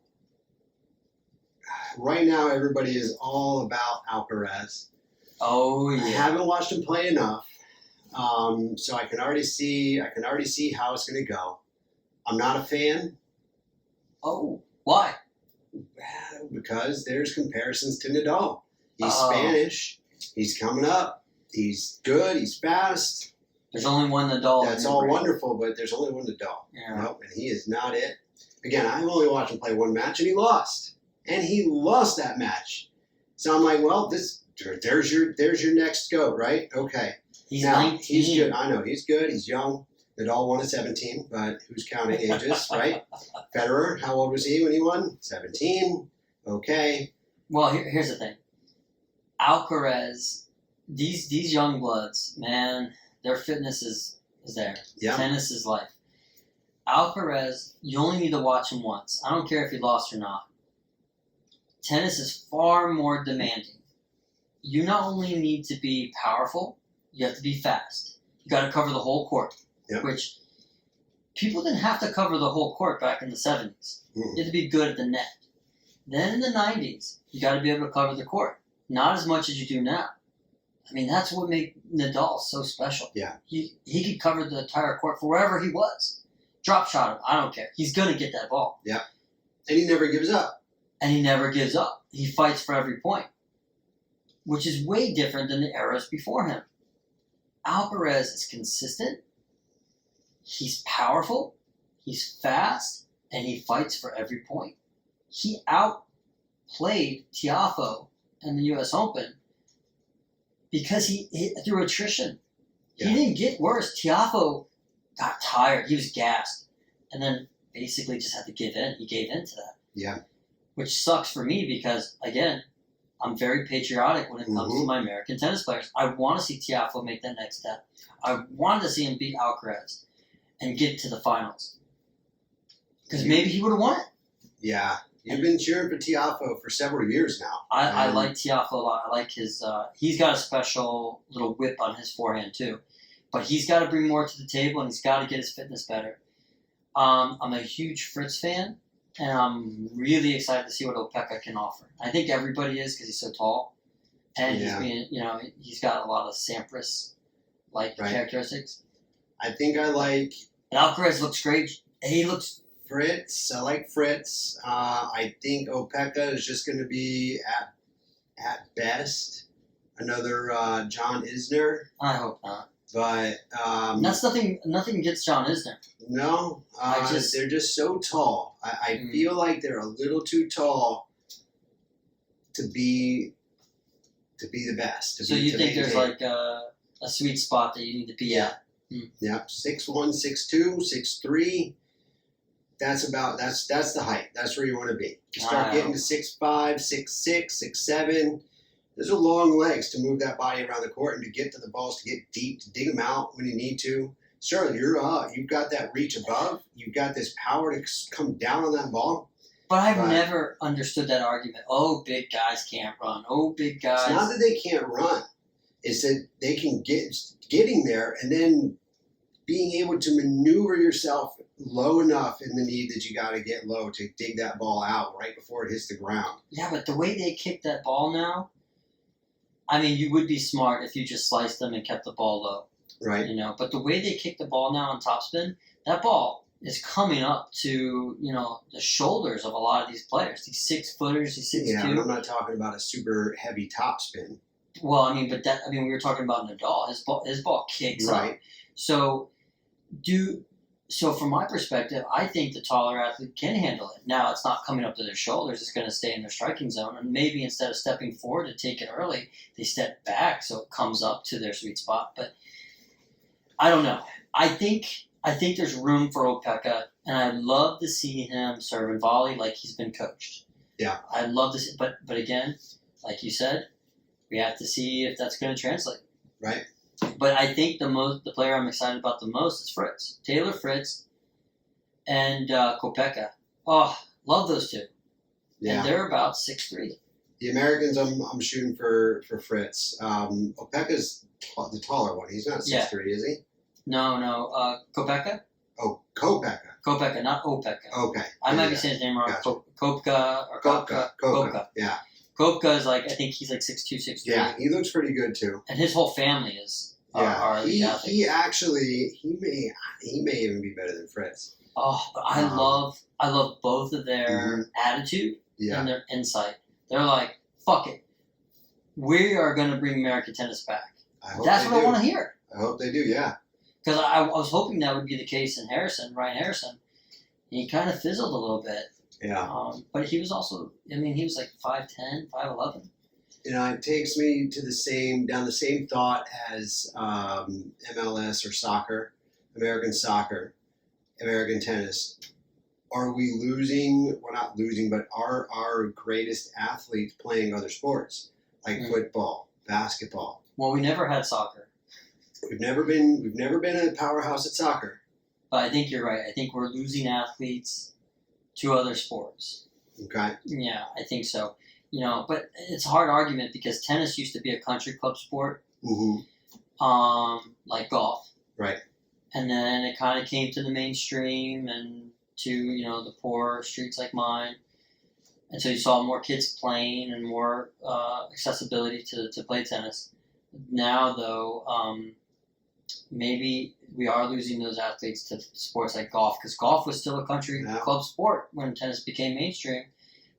right now everybody is all about Alcaraz. Oh I yeah. haven't watched him play enough, so I can already see how it's going to go. I'm not a fan Oh, why? because there's comparisons to Nadal. He's Oh. Spanish. He's coming up. He's good. He's fast. There's only one Nadal. That's in your all brain. wonderful, but there's only one Nadal. Yeah. Nope, and he is not it. Again, I've only watched him play one match, and he lost. And he lost that match. So I'm like, well, there's your next goat, right? Okay. He's Now, 19. he's good. I know he's good. He's young. Nadal won at 17, but who's counting ages, right? Federer, how old was he when he won? 17. Okay. Well, here's the thing. Alcaraz, these young bloods, man, their fitness is there. Yeah. Tennis is life. Alcaraz, you only need to watch him once. I don't care if he lost or not. Tennis is far more demanding. You not only need to be powerful, you have to be fast. You got to cover the whole court, Yep. which people didn't have to cover the whole court back in the 70s. You had to be good at the net. Then in the 90s, you got to be able to cover the court. Not as much as you do now. I mean, that's what made Nadal so special. Yeah. He could cover the entire court for wherever he was. Drop shot him, I don't care. He's going to get that ball. Yeah. And he never gives up. And he never gives up. He fights for every point, which is way different than the eras before him. Alcaraz is consistent. He's powerful. He's fast. And he fights for every point. He outplayed Tiafoe in the U.S. Open because he through attrition. Yeah. He didn't get worse. Tiafoe got tired. He was gassed. And then basically just had to give in. He gave in to that. Yeah. Which sucks for me because, again, I'm very patriotic when it comes to my American tennis players. I want to see Tiafoe make that next step. I wanted to see him beat Alcaraz and get to the finals. Because maybe he would have won it. Yeah. You've been cheering for Tiafoe for several years now. I like Tiafoe a lot. I like his he's got a special little whip on his forehand too. But he's got to bring more to the table and he's got to get his fitness better. I'm a huge Fritz fan. And I'm really excited to see what Opeka can offer. I think everybody is because he's so tall, and he's got a lot of Sampras-like characteristics. I think I like. And Alcaraz looks great. He looks Fritz. I like Fritz. I think Opeka is just going to be at best another John Isner. I hope not. But that's nothing against John Isner. No, they're just so tall. I feel like they're a little too tall to be the best. So you think there's like a sweet spot that you need to be at? Yeah, 6'1", 6'2", 6'3". That's the height. That's where you want to be. You start getting to 6'5", 6'6", 6'7". Those are long legs to move that body around the court and to get to the balls, to get deep, to dig them out when you need to. Certainly, you've got that reach above. You've got this power to come down on that ball. But I've never understood that argument. Oh, big guys can't run. Oh, big guys. It's not that they can't run. It's that they can getting there and then being able to maneuver yourself low enough in the knee that you got to get low to dig that ball out right before it hits the ground. Yeah, but the way they kick that ball now, I mean, you would be smart if you just sliced them and kept the ball low. Right. But the way they kick the ball now on topspin, that ball is coming up to, the shoulders of a lot of these players. These 6-footers, these 6'2". Yeah, but I'm not talking about a super heavy topspin. Well, we were talking about Nadal. His ball kicks up. So from my perspective, I think the taller athlete can handle it. Now, it's not coming up to their shoulders. It's going to stay in their striking zone. And maybe instead of stepping forward to take it early, they step back so it comes up to their sweet spot. But I don't know. I think there's room for Opeka, and I'd love to see him serve and volley like he's been coached. Yeah. I'd love to see, but again, like you said, we have to see if that's going to translate. Right. But I think the player I'm excited about the most is Fritz. Taylor Fritz and Kopeka. Oh, love those two. Yeah. And they're about 6'3". The Americans, I'm shooting for Fritz. Opeka's the taller one. He's not 6'3", is he? No. Kopeka? Oh, Kopeka. Kopeka, not Opeka. Okay. I might be Yeah. saying his name wrong. Gotcha. Kopka or Kopka. Kopka. Yeah. Kopka is like, I think he's like 6'2", 6'3". Yeah, he looks pretty good too. And his whole family is are elite athletes. He actually he may even be better than Fritz. Oh, but I love both of their attitude and their insight. They're like, fuck it, we are going to bring American tennis back. That's what I want to hear. I hope they do. Yeah. Because I was hoping that would be the case in Ryan Harrison. He kind of fizzled a little bit. Yeah. But he was also, he was like 5'10", 5'11". It takes me to down the same thought as MLS or soccer, American soccer, American tennis. Are we losing? Well, not losing, but are our greatest athletes playing other sports like football, basketball? Well, we never had soccer. We've never been a powerhouse at soccer. But I think you're right. I think we're losing athletes to other sports. Okay. Yeah, I think so. But it's a hard argument because tennis used to be a country club sport. Mm-hmm. Like golf. Right. And then it kind of came to the mainstream and to, the poor streets like mine. And so you saw more kids playing and more accessibility to play tennis. Now, though, maybe we are losing those athletes to sports like golf, because golf was still a country club sport when tennis became mainstream.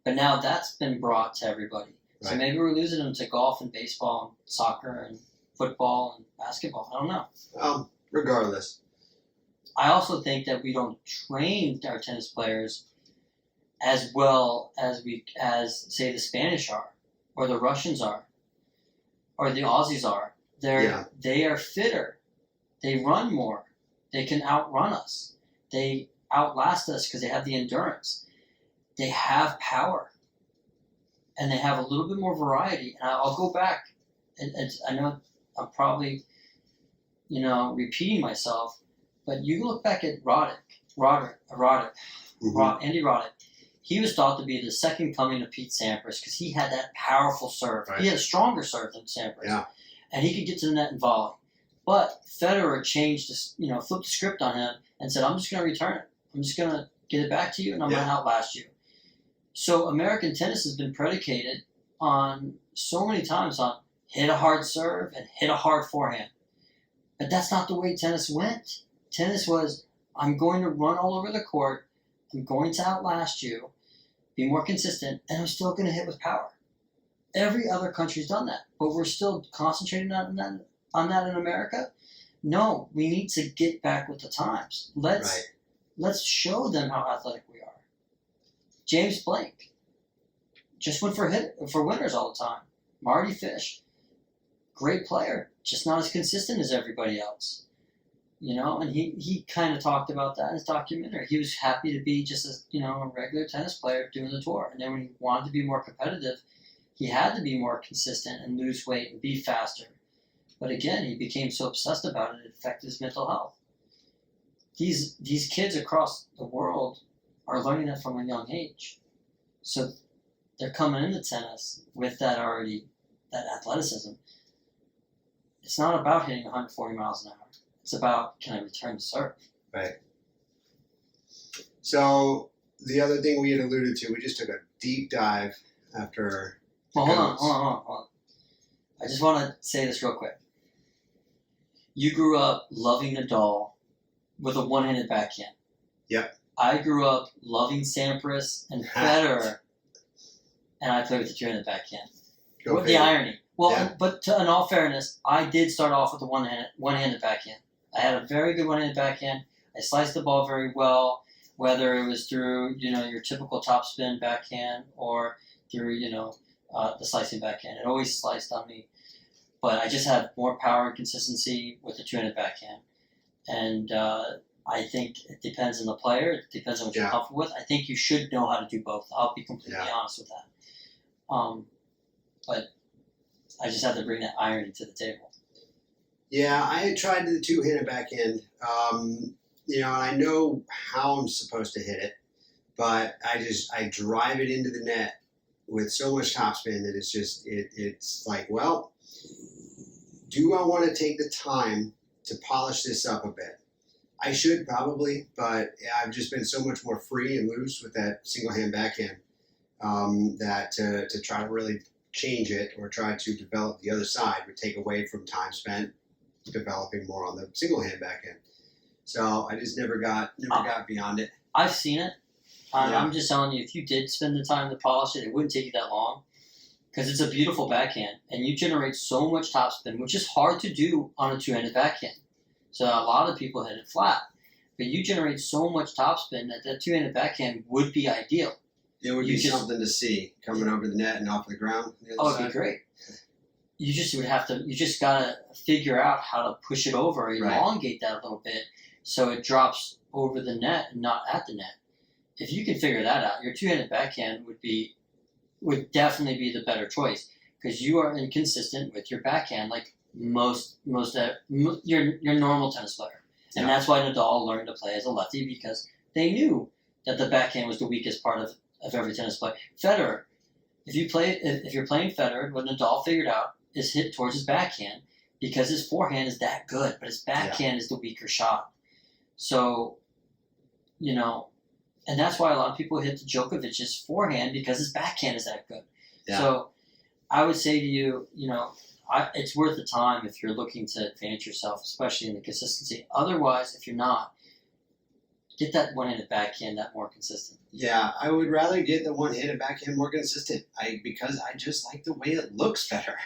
But now that's been brought to everybody. Right. So maybe we're losing them to golf and baseball and soccer and football and basketball. I don't know. Regardless. I also think that we don't train our tennis players as well as say the Spanish are, or the Russians are, or the Aussies are. They are fitter. They run more. They can outrun us. They outlast us because they have the endurance. They have power. And they have a little bit more variety. And I'll go back. And I know I'm probably, repeating myself, but you look back at Andy Roddick. He was thought to be the second coming of Pete Sampras because he had that powerful serve. Right. He had a stronger serve than Sampras. Yeah. And he could get to the net and volley. But Federer changed, flipped the script on him and said, I'm just going to return it. I'm just going to get it back to you and I'm going to outlast you. So American tennis has been predicated on so many times on hit a hard serve and hit a hard forehand. But that's not the way tennis went. Tennis was, I'm going to run all over the court, I'm going to outlast you, be more consistent, and I'm still going to hit with power. Every other country's done that, but we're still concentrating on that in America? No, we need to get back with the times. Let's show them how athletic we are. James Blake just went for winners all the time. Marty Fish, great player, just not as consistent as everybody else. And he kind of talked about that in his documentary. He was happy to be just a regular tennis player doing the tour. And then when he wanted to be more competitive, he had to be more consistent and lose weight and be faster. But again, he became so obsessed about it, it affected his mental health. These kids across the world are learning that from a young age. So they're coming into tennis with that athleticism. It's not about hitting 140 miles an hour. It's about, can I return the serve? Right. So the other thing we had alluded to, we just took a deep dive after. Well, hold on. I just want to say this real quick. You grew up loving Nadal with a one-handed backhand. Yep. I grew up loving Sampras and Federer, and I played with the two-handed backhand. What the irony? Well, but in all fairness, I did start off with a one-handed backhand. I had a very good one-handed backhand. I sliced the ball very well, whether it was through your typical topspin backhand or through the slicing backhand. It always sliced on me, but I just had more power and consistency with the two-handed backhand. And I think it depends on the player. It depends on what you're comfortable with. I think you should know how to do both. I'll be completely honest with that. But I just had to bring that irony to the table. Yeah, I had tried the two-handed backhand. And I know how I'm supposed to hit it, but I drive it into the net with so much topspin that it's like, well, do I want to take the time to polish this up a bit? I should probably, but I've just been so much more free and loose with that single hand backhand that to try to really change it or try to develop the other side would take away from time spent developing more on the single hand backhand. So I just never got beyond it. I've seen it. Yeah. I'm just telling you, if you did spend the time to polish it, it wouldn't take you that long. Because it's a beautiful backhand, and you generate so much topspin, which is hard to do on a two-handed backhand. So a lot of people hit it flat, but you generate so much topspin that two-handed backhand would be ideal. It would be something to see coming over the net and off the ground. It'd be great. You just gotta figure out how to push it over, elongate that a little bit, so it drops over the net and not at the net. If you can figure that out, your two-handed backhand would definitely be the better choice because you are inconsistent with your backhand, like most your normal tennis player, and that's why Nadal learned to play as a lefty because they knew that the backhand was the weakest part of every tennis player. Federer, if you're playing Federer, what Nadal figured out is hit towards his backhand because his forehand is that good, but his backhand is the weaker shot. So, and that's why a lot of people hit Djokovic's forehand because his backhand is that good. Yeah. So I would say to you, it's worth the time if you're looking to advance yourself, especially in the consistency. Otherwise, if you're not, get that one-handed backhand that more consistent. Yeah, I would rather get the one-handed backhand more consistent because I just like the way it looks better.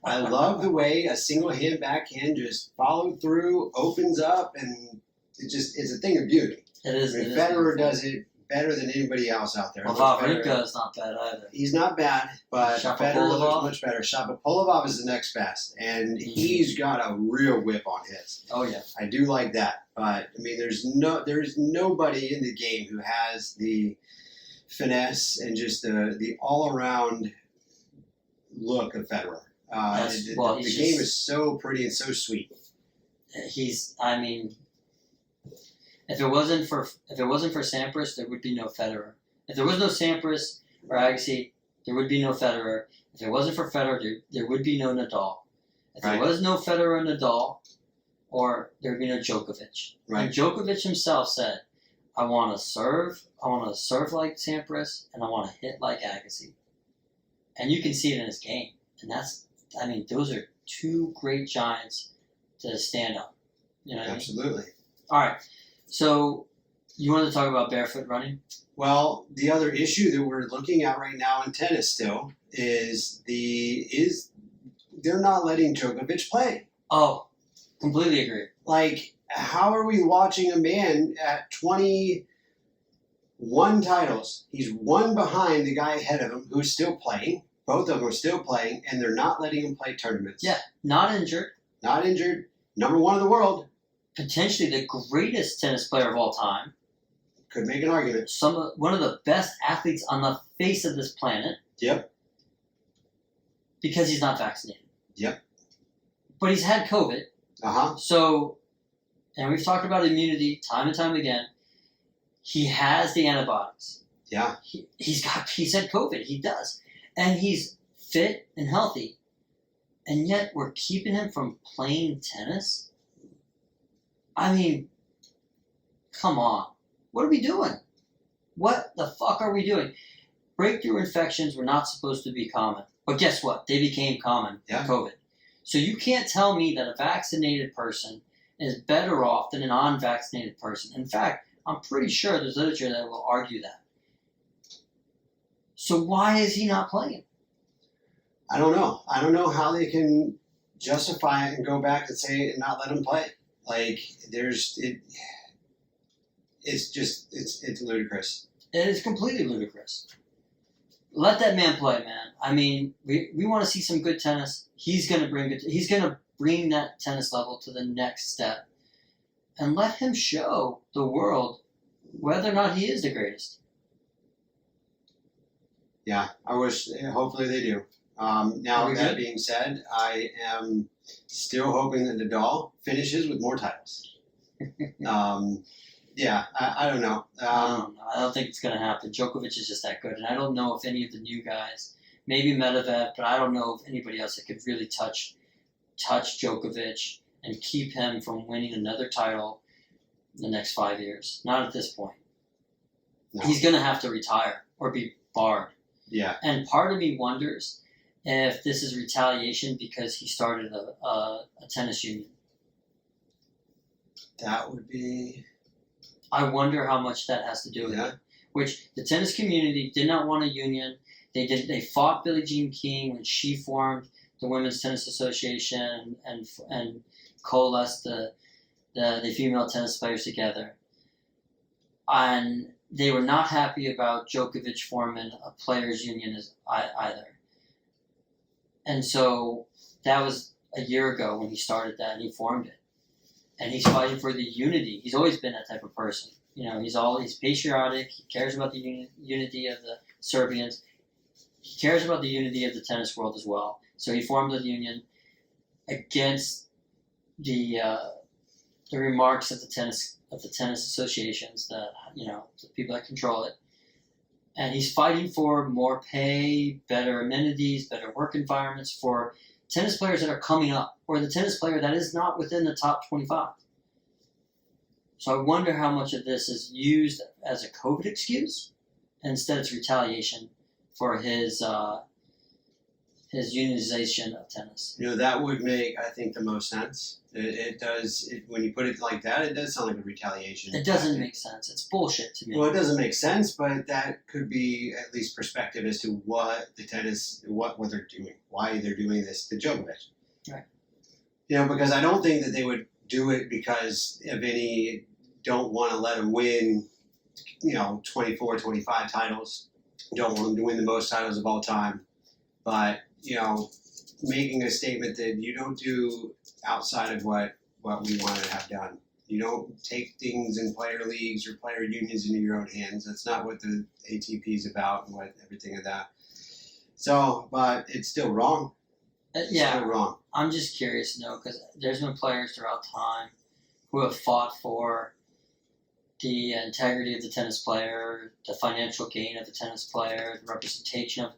I love the way a single-hand backhand just followed through, opens up, and it's a thing of beauty. It is. I mean, Federer does it better than anybody else out there. Well, Wawrinka is not bad either. He's not bad, but Federer looks much better. Shapovalov is the next best, and he's got a real whip on his. Oh yeah, I do like that. But I mean, there's nobody in the game who has the finesse and just the all around look of Federer. The game is so pretty and so sweet. If it wasn't for Sampras, there would be no Federer. If there was no Sampras or Agassi, there would be no Federer. If it wasn't for Federer, there would be no Nadal. If there was no Federer or Nadal, or there would be no Djokovic. Right. And Djokovic himself said, I want to serve like Sampras, and I want to hit like Agassi. And you can see it in his game. And those are two great giants to stand on. You know what Absolutely. I mean? All right. So, you want to talk about barefoot running? Well, the other issue that we're looking at right now in tennis still is they're not letting Djokovic play. Oh, completely agree. Like, how are we watching a man at 21 titles? He's one behind the guy ahead of him who's still playing. Both of them are still playing, and they're not letting him play tournaments. Yeah, not injured. Not injured. Number one in the world. Potentially the greatest tennis player of all time. Could make an argument. One of the best athletes on the face of this planet. Yep. Because he's not vaccinated. Yep. But he's had COVID. Uh-huh. So, and we've talked about immunity time and time again. He has the antibodies. Yeah. He's had COVID. He does. And he's fit and healthy. And yet we're keeping him from playing tennis? I mean, come on. What are we doing? What the fuck are we doing? Breakthrough infections were not supposed to be common. But guess what? They became common with COVID. So you can't tell me that a vaccinated person is better off than a non-vaccinated person. In fact, I'm pretty sure there's literature that will argue that. So why is he not playing? I don't know. I don't know how they can justify it and go back and say and not let him play. Like, it's ludicrous. It is completely ludicrous. Let that man play, man. I mean, we want to see some good tennis. He's gonna bring that tennis level to the next step, and let him show the world whether or not he is the greatest. Yeah, I wish. Hopefully they do. Now that being said, I am still hoping that Nadal finishes with more titles. Yeah, I don't know. I don't think it's going to happen. Djokovic is just that good, and I don't know if any of the new guys, maybe Medvedev, but I don't know if anybody else that could really touch Djokovic and keep him from winning another title. in the next 5 years. Not at this point. No. He's going to have to retire or be barred. Yeah. And part of me wonders if this is retaliation because he started a tennis union. That would be. I wonder how much that has to do with it. Which the tennis community did not want a union. They fought Billie Jean King when she formed the Women's Tennis Association and coalesced the female tennis players together. And they were not happy about Djokovic forming a players' union either. And so that was a year ago when he started that and he formed it. And he's fighting for the unity. He's always been that type of person. He's patriotic. He cares about the unity of the Serbians. He cares about the unity of the tennis world as well. So he formed a union against the remarks of the tennis associations, the people that control it. And he's fighting for more pay, better amenities, better work environments for tennis players that are coming up, or the tennis player that is not within the top 25. So I wonder how much of this is used as a COVID excuse, and instead it's retaliation for his unionization of tennis. That would make, I think, the most sense. It does. When you put it like that, it does sound like a retaliation. It doesn't make sense. It's bullshit to me. Well, it doesn't make sense, but that could be at least perspective as to what they're doing, why they're doing this to Djokovic. Right. Because I don't think that they would do it because of any don't want to let him win, 24, 25 titles. Don't want him to win the most titles of all time. But, making a statement that you don't do outside of what we want to have done. You don't take things in player leagues or player unions into your own hands. That's not what the ATP is about and what everything of that. So, but it's still wrong. Yeah. Still wrong. I'm just curious to know, because there's been players throughout time who have fought for the integrity of the tennis player, the financial gain of the tennis player, the representation of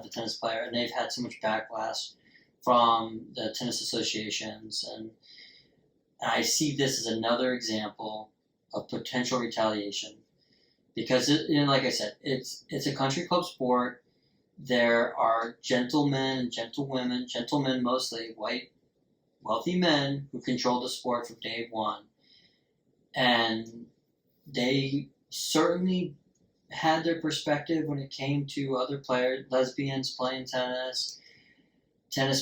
the tennis player, and they've had so much backlash from the tennis associations. And I see this as another example of potential retaliation. Because, like I said, it's a country club sport. There are gentlemen and gentlewomen, gentlemen mostly, white, wealthy men who control the sport from day one. And they certainly had their perspective when it came to other players, lesbians playing tennis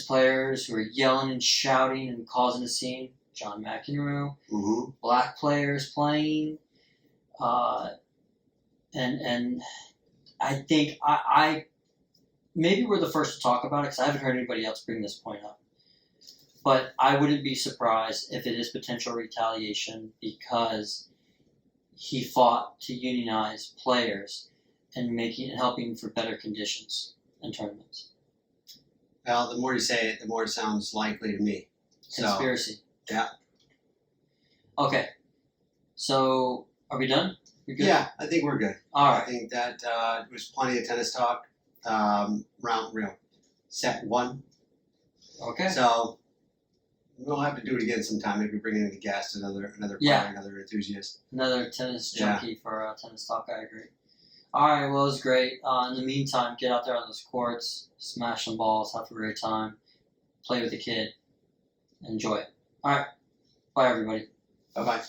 players who were yelling and shouting and causing a scene. John McEnroe, Mm-hmm. Black players playing, and I think I maybe we're the first to talk about it because I haven't heard anybody else bring this point up. But I wouldn't be surprised if it is potential retaliation because he fought to unionize players and helping for better conditions in tournaments. Well, the more you say it, the more it sounds likely to me. Conspiracy. Yeah. Okay. So, are we done? We good? Yeah, I think we're good. All right. I think that was plenty of tennis talk. Set one. Okay. So we'll have to do it again sometime. Maybe bring in a guest, another player, another enthusiast. Another tennis junkie for tennis talk. I agree. All right. Well, it was great. In the meantime, get out there on those courts, smash some balls, have a great time, play with the kid, enjoy it. All right. Bye, everybody. Bye bye.